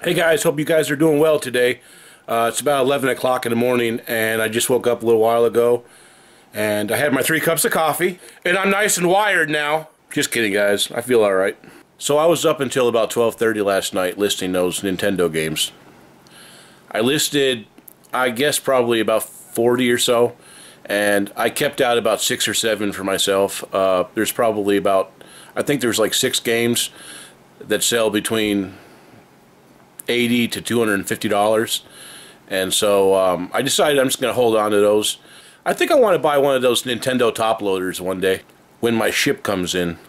Hey guys, hope you guys are doing well today. It's about 11 o'clock in the morning and I just woke up a little while ago and I had my 3 cups of coffee and I'm nice and wired now. Just kidding guys, I feel alright. So I was up until about 12:30 last night listing those Nintendo games. I listed, I guess, probably about 40 or so, and I kept out about 6 or 7 for myself. There's probably about, I think there's like 6 games that sell between $80 to $250, and so I decided I'm just going to hold on to those. I think I want to buy one of those Nintendo top loaders one day when my ship comes in.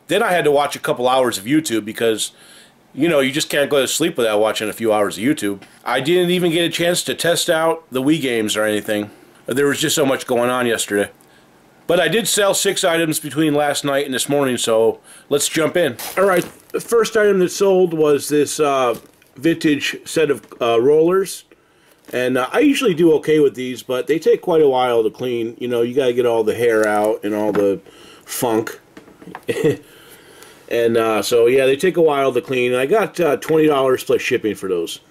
Then I had to watch a couple hours of YouTube because, you know, you just can't go to sleep without watching a few hours of YouTube. I didn't even get a chance to test out the Wii games or anything. There was just so much going on yesterday. But I did sell 6 items between last night and this morning, so let's jump in. Alright, the first item that sold was this vintage set of rollers. And I usually do okay with these, but they take quite a while to clean. You know, you gotta get all the hair out and all the funk. And so yeah, they take a while to clean. And I got $20 plus shipping for those.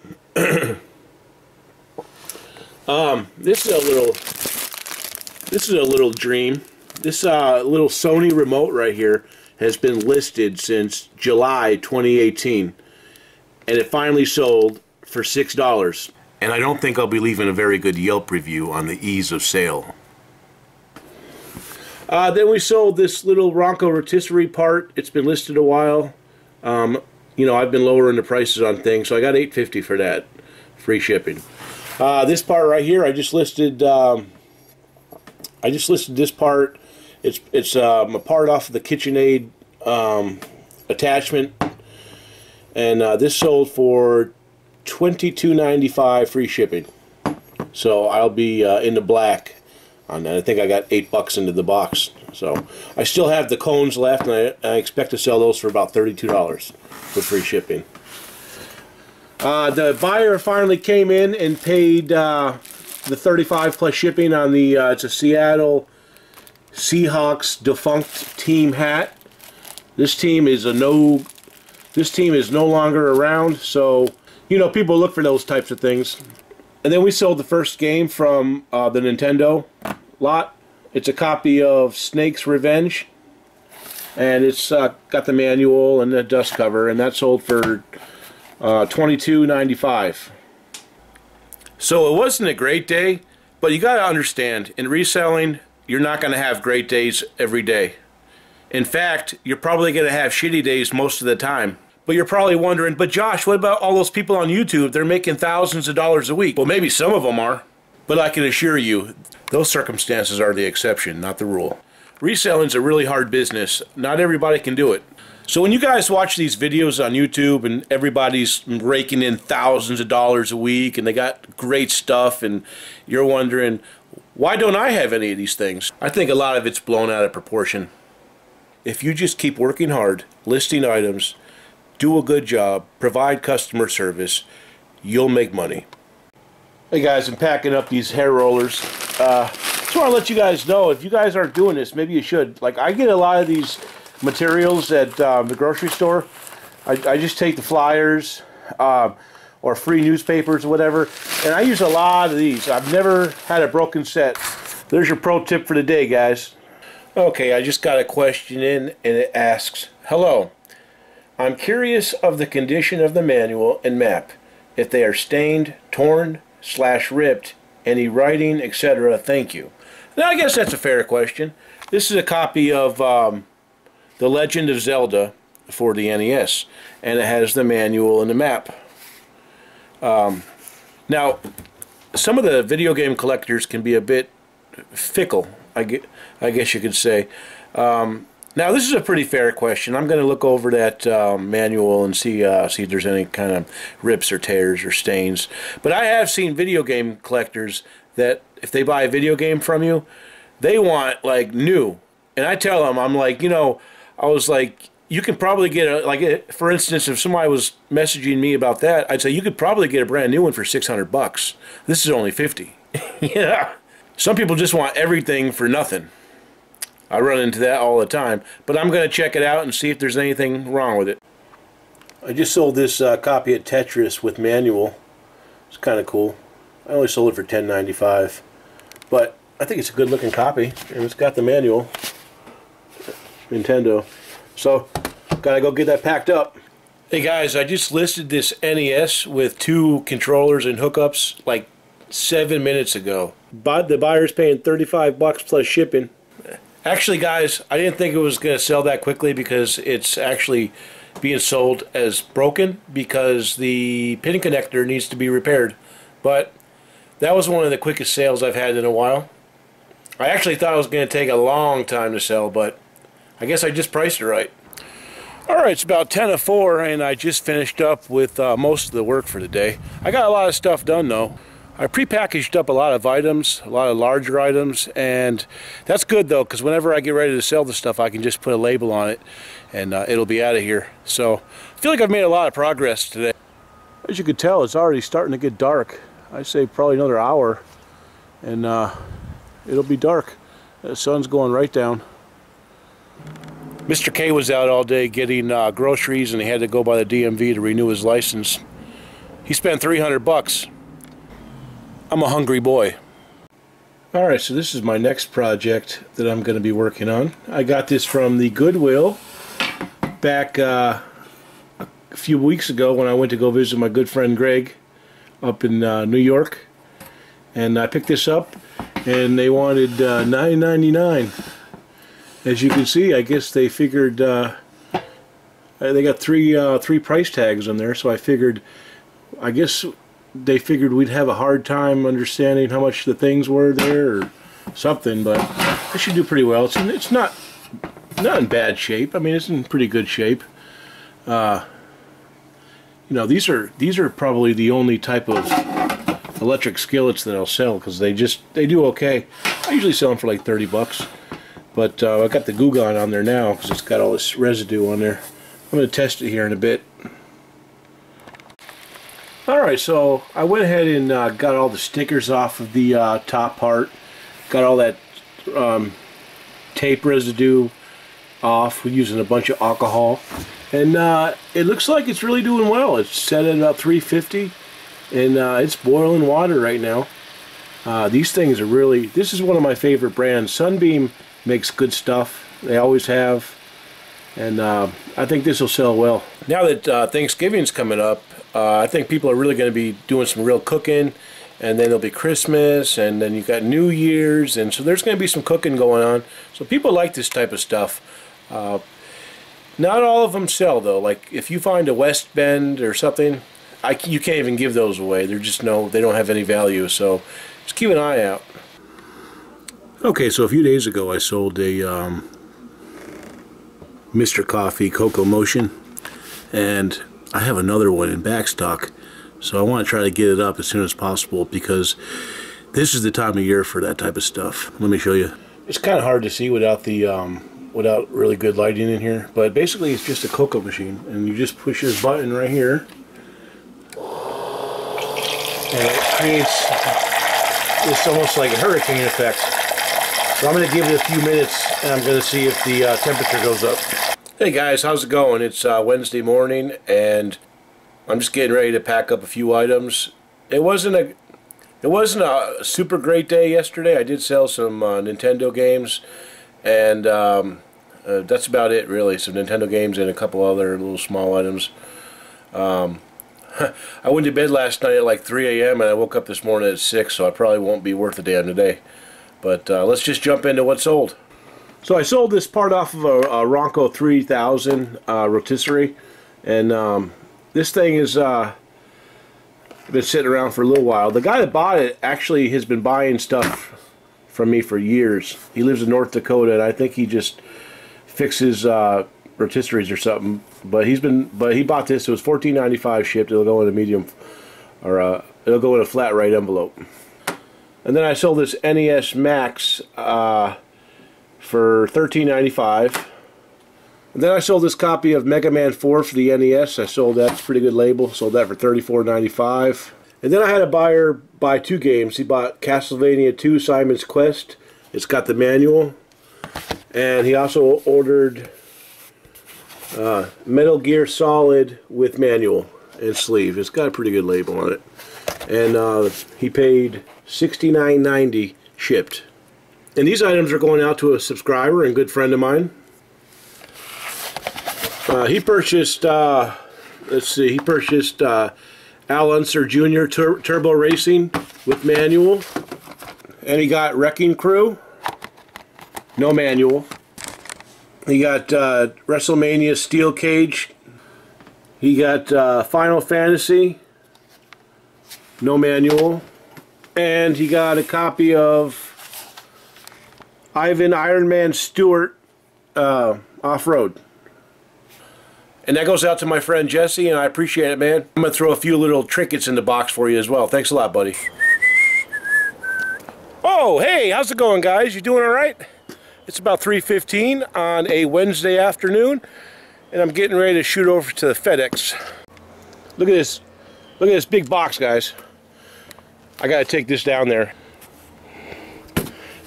This is a little dream. This little Sony remote right here has been listed since July 2018, and it finally sold for $6. And I don't think I'll be leaving a very good Yelp review on the ease of sale. Then we sold this little Ronco rotisserie part. It's been listed a while. You know, I've been lowering the prices on things, so I got $8.50 for that, free shipping. This part right here, I just listed this part. It's a part off of the KitchenAid attachment, and this sold for $22.95 free shipping. So I'll be in the black on that. I think I got $8 into the box. So I still have the cones left, and I expect to sell those for about $32 with free shipping. The buyer finally came in and paid the $35 plus shipping on the it's a Seattle Seahawks defunct team hat. This team is no longer around, so you know, people look for those types of things. And then we sold the first game from the Nintendo lot. It's a copy of Snake's Revenge, and it's got the manual and the dust cover, and that sold for $22.95. So it wasn't a great day, but you got to understand, in reselling, you're not going to have great days every day. In fact, you're probably going to have shitty days most of the time. But you're probably wondering, but Josh, what about all those people on YouTube? They're making thousands of dollars a week. Well, maybe some of them are, but I can assure you, those circumstances are the exception, not the rule. Reselling's a really hard business. Not everybody can do it. So when you guys watch these videos on YouTube and everybody's raking in thousands of dollars a week and they got great stuff and you're wondering, why don't I have any of these things? I think a lot of it's blown out of proportion. If you just keep working hard, listing items, do a good job, provide customer service, you'll make money. Hey guys, I'm packing up these hair rollers. Just want to let you guys know, if you guys aren't doing this, maybe you should. Like, I get a lot of these materials at the grocery store. I just take the flyers or free newspapers or whatever, and I use a lot of these. I've never had a broken set. There's your pro tip for the day, guys. Okay, I just got a question in, and it asks, hello. I'm curious of the condition of the manual and map. If they are stained, torn, /ripped, any writing, etc. Thank you. Now, I guess that's a fair question. This is a copy of The Legend of Zelda for the NES, and it has the manual and the map. Now, some of the video game collectors can be a bit fickle, I guess you could say. Now, this is a pretty fair question. I'm going to look over that manual and see if there's any kind of rips or tears or stains. But I have seen video game collectors that if they buy a video game from you, they want, like, new. And I tell them, I'm like, you know, I was like, you can probably get a, like, for instance, if somebody was messaging me about that, I'd say you could probably get a brand new one for $600. This is only $50. Yeah. Some people just want everything for nothing. I run into that all the time, but I'm going to check it out and see if there's anything wrong with it. I just sold this copy of Tetris with manual. It's kind of cool. I only sold it for $10.95, but I think it's a good looking copy, and it's got the manual. Nintendo. So, gotta go get that packed up. Hey guys, I just listed this NES with 2 controllers and hookups like 7 minutes ago. But the buyer's paying $35 plus shipping. Actually guys, I didn't think it was going to sell that quickly because it's actually being sold as broken because the pin connector needs to be repaired. But that was one of the quickest sales I've had in a while. I actually thought it was going to take a long time to sell, but I guess I just priced it right. Alright, it's about 10 to 4 and I just finished up with most of the work for the day. I got a lot of stuff done though. I prepackaged up a lot of items, a lot of larger items, and that's good though because whenever I get ready to sell the stuff I can just put a label on it and it'll be out of here. So I feel like I've made a lot of progress today. As you can tell, it's already starting to get dark. I'd say probably another hour and it'll be dark. The sun's going right down. Mr. K was out all day getting groceries and he had to go by the DMV to renew his license. He spent $300. I'm a hungry boy. Alright, so this is my next project that I'm going to be working on. I got this from the Goodwill back a few weeks ago when I went to go visit my good friend Greg up in New York. And I picked this up and they wanted $9.99. As you can see, I guess they figured they got three price tags on there, so I guess they figured we'd have a hard time understanding how much the things were there or something, but I should do pretty well. It's not in bad shape. I mean, it's in pretty good shape. You know, these are probably the only type of electric skillets that I'll sell because they do okay. I usually sell them for like $30. But I got the Goo Gone on there now because it's got all this residue on there. I'm going to test it here in a bit. Alright, so I went ahead and got all the stickers off of the top part. Got all that tape residue off using a bunch of alcohol. And it looks like it's really doing well. It's set at about 350 and it's boiling water right now. These things are really, this is one of my favorite brands. Sunbeam makes good stuff. They always have. And I think this will sell well. Now that Thanksgiving's coming up, I think people are really going to be doing some real cooking. And then there'll be Christmas, and then you've got New Year's, and so there's going to be some cooking going on. So people like this type of stuff. Not all of them sell though. Like if you find a West Bend or something, you can't even give those away. They're just they don't have any value. So just keep an eye out. Okay, so a few days ago I sold a Mr. Coffee Cocoa Motion, and I have another one in back stock. So I want to try to get it up as soon as possible because this is the time of year for that type of stuff. Let me show you. It's kind of hard to see without the without really good lighting in here, but basically it's just a cocoa machine, and you just push this button right here, and it creates this almost like a hurricane effect. So I'm going to give it a few minutes, and I'm going to see if the temperature goes up. Hey guys, how's it going? It's Wednesday morning, and I'm just getting ready to pack up a few items. It wasn't a super great day yesterday. I did sell some Nintendo games, and that's about it really. Some Nintendo games and a couple other little small items. I went to bed last night at like 3 a.m. and I woke up this morning at 6, so I probably won't be worth a damn today. But let's just jump into what's sold. So I sold this part off of a Ronco 3000 rotisserie, and this thing has been sitting around for a little while. The guy that bought it actually has been buying stuff from me for years. He lives in North Dakota, and I think he just fixes rotisseries or something. But he bought this. It was $14.95 shipped. It'll go in a medium, or it'll go in a flat right envelope. And then I sold this NES Max for $13.95. And then I sold this copy of Mega Man 4 for the NES. I sold that. It's a pretty good label. Sold that for $34.95. And then I had a buyer buy 2 games. He bought Castlevania 2 Simon's Quest. It's got the manual. And he also ordered Metal Gear Solid with manual and sleeve. It's got a pretty good label on it. And he paid $69.90 shipped. And these items are going out to a subscriber and good friend of mine. He purchased, let's see, he purchased Al Unser Jr. Turbo Racing with manual. And he got Wrecking Crew, no manual. He got WrestleMania Steel Cage. He got Final Fantasy, no manual. And he got a copy of Ivan Iron Man Stewart Off-Road. And that goes out to my friend Jesse, and I appreciate it, man. I'm going to throw a few little trinkets in the box for you as well. Thanks a lot, buddy. Oh, hey, how's it going, guys? You doing all right? It's about 3:15 on a Wednesday afternoon, and I'm getting ready to shoot over to the FedEx. Look at this. Look at this big box, guys. I got to take this down there.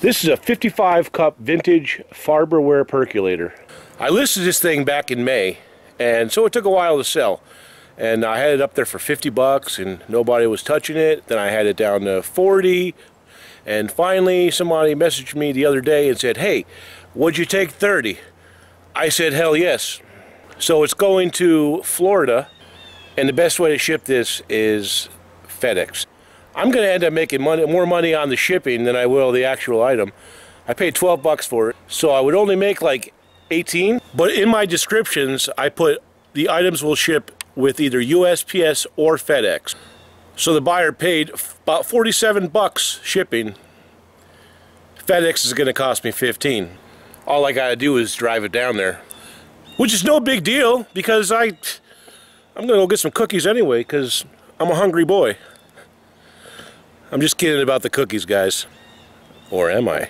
This is a 55-cup vintage Farberware percolator. I listed this thing back in May, and so it took a while to sell. And I had it up there for 50 bucks, and nobody was touching it. Then I had it down to 40. And finally, somebody messaged me the other day and said, hey, would you take 30? I said, hell yes. So it's going to Florida, and the best way to ship this is FedEx. I'm going to end up making more money on the shipping than I will the actual item. I paid 12 bucks for it, so I would only make like 18. But in my descriptions, I put the items will ship with either USPS or FedEx. So the buyer paid about 47 bucks shipping. FedEx is going to cost me 15. All I got to do is drive it down there, which is no big deal because I'm going to go get some cookies anyway because I'm a hungry boy. I'm just kidding about the cookies, guys. Or am I?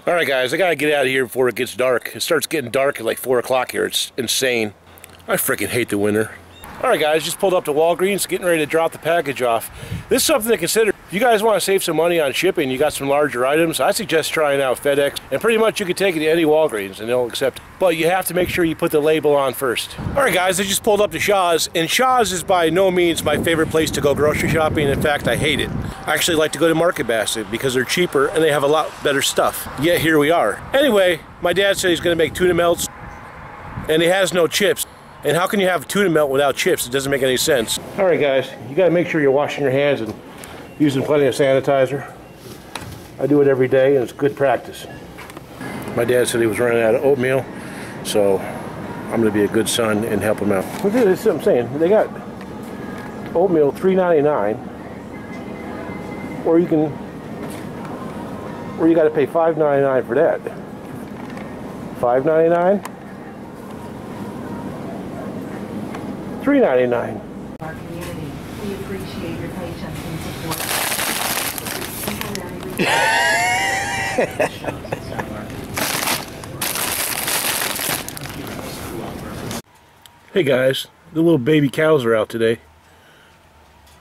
Alright, guys, I gotta get out of here before it gets dark. It starts getting dark at like 4 o'clock here. It's insane. I freaking hate the winter. Alright, guys, just pulled up to Walgreens, getting ready to drop the package off. This is something to consider. If you guys want to save some money on shipping, you got some larger items, I suggest trying out FedEx. And pretty much you can take it to any Walgreens and they'll accept it. But you have to make sure you put the label on first. Alright, guys, I just pulled up to Shaw's, and Shaw's is by no means my favorite place to go grocery shopping. In fact, I hate it. I actually like to go to Market Basket because they're cheaper and they have a lot better stuff. Yet here we are. Anyway, my dad said he's going to make tuna melts, and he has no chips. And how can you have tuna melt without chips? It doesn't make any sense. Alright, guys, you got to make sure you're washing your hands and using plenty of sanitizer. I do it every day and it's good practice. My dad said he was running out of oatmeal, so I'm going to be a good son and help him out. This is what I'm saying. They got oatmeal $3.99, or you got to pay $5.99 for that. $5.99? $3.99. Our community, we appreciate your patience and support. Hey guys, the little baby cows are out today.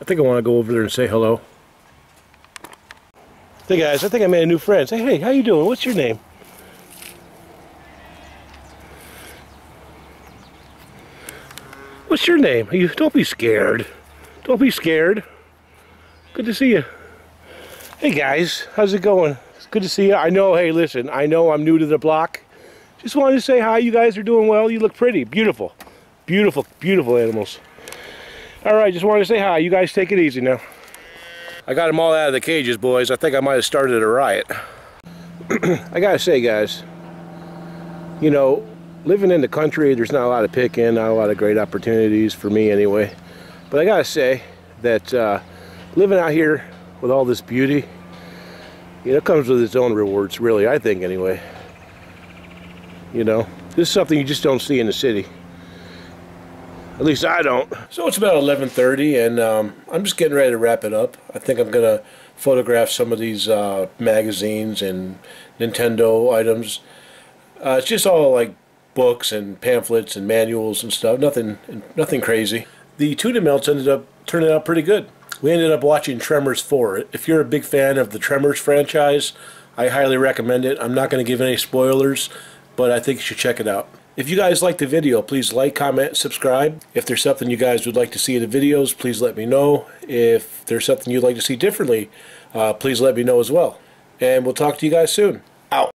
I think I want to go over there and say hello. Hey guys, I think I made a new friend. Say, hey, how you doing? What's your name? What's your name? Don't be scared. Don't be scared. Good to see you. Hey guys, how's it going? It's good to see you. I know, hey listen, I know I'm new to the block. Just wanted to say hi, you guys are doing well. You look pretty, beautiful. Beautiful, beautiful animals. Alright, just wanted to say hi. You guys take it easy now. I got them all out of the cages, boys. I think I might have started a riot. I gotta say, guys, you know, living in the country, there's not a lot of picking, not a lot of great opportunities for me anyway. But I gotta say that living out here with all this beauty, you know, it comes with its own rewards, really, I think anyway. You know, this is something you just don't see in the city. At least I don't. So it's about 11:30 and I'm just getting ready to wrap it up. I think I'm gonna photograph some of these magazines and Nintendo items. It's just all like books and pamphlets and manuals and stuff. Nothing crazy. The tuna melts ended up turning out pretty good. We ended up watching Tremors 4. If you're a big fan of the Tremors franchise, I highly recommend it. I'm not going to give any spoilers, but I think you should check it out. If you guys like the video, please like, comment, subscribe. If there's something you guys would like to see in the videos, please let me know. If there's something you'd like to see differently, please let me know as well. And we'll talk to you guys soon. Out.